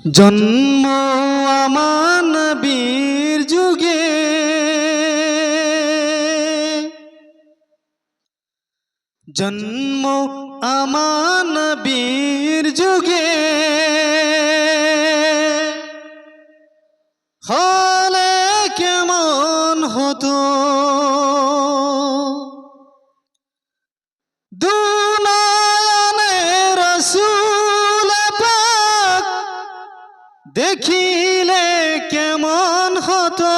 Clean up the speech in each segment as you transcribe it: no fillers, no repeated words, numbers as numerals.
জন্ম আমার নবীর যুগে, জন্ম আমার নবীর যুগে, হলে কেমন হতো দুনয়নে রাসূল পাক দেখিলে কেমন হতো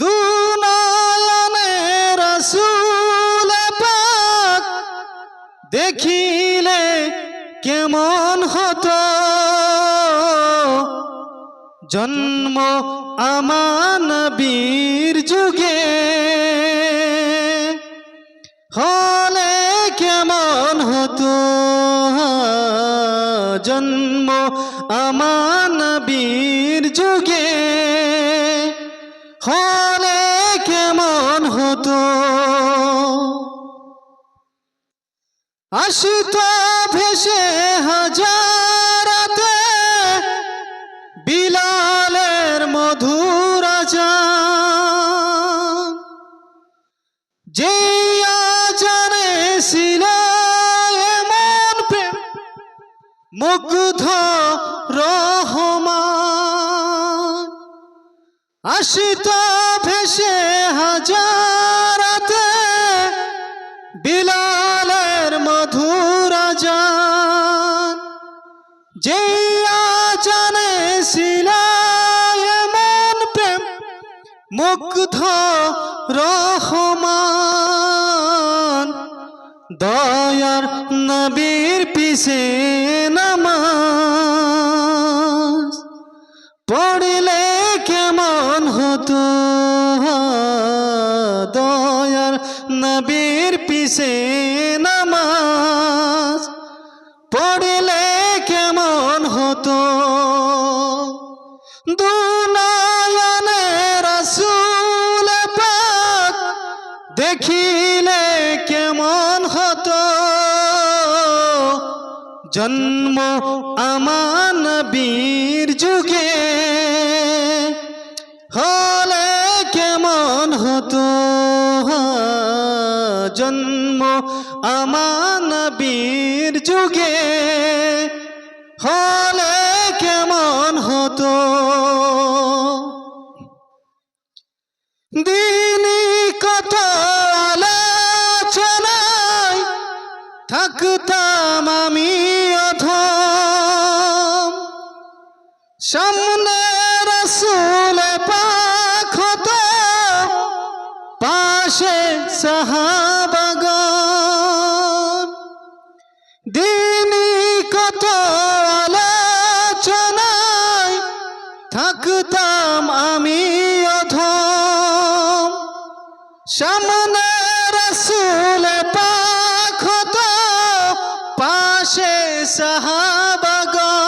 দুনয়নে রাসূল পাক দেখিলে কেমন হতো জন্ম আমার নবীর যুগে, হলে কেমন হতো জন্ম আমার নবীর যুগে, হলে কেমন হতো আসিত ভেসে হাজারাতে বিলালের মধুর আযান, যে আযানে ছিল এমন প্রেম মুগ্ধ রহমান। আসিত ভেসে হাজারাতে বিলালের মধুর আযান, যে আযানে ছিল এমন প্রেম মুগ্ধ রহমান। দয়ার নবীর পিছে নামাজ পড়লে কেমন হতো দয়ার নবীর পিছে নামাজ পড়লে কেমন হতো দুনয়নে রাসূল পাক দেখিলে কেমন হতো জন্ম আমার নবীর যুগে, হলে কেমন হতো জন্ম আমার নবীর যুগে, হলে কেমন হতো দিনই কত আলোচনায় থাকতাম আমি অধম, সামনে রাসূল পাক হতো পাশে সাহাবাগণ। দিনই কত আলোচনায় থাকতাম আমি অধম, সামনে রাসূল পাক হতো পাশে সাহাবাগণ।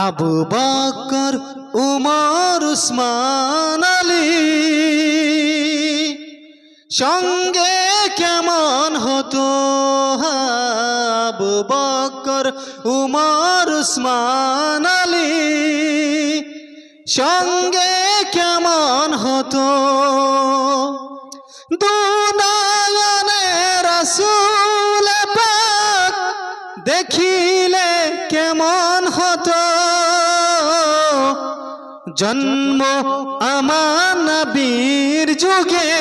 আবু বকর উমর উসমান আলী সঙ্গে কেমন হতো আবু বকর উমর উসমান আলী সঙ্গে কেমন হতো দুনয়নে রাসূল পাক দেখিলে কেমন হতো জন্ম আমার নবীর যুগে,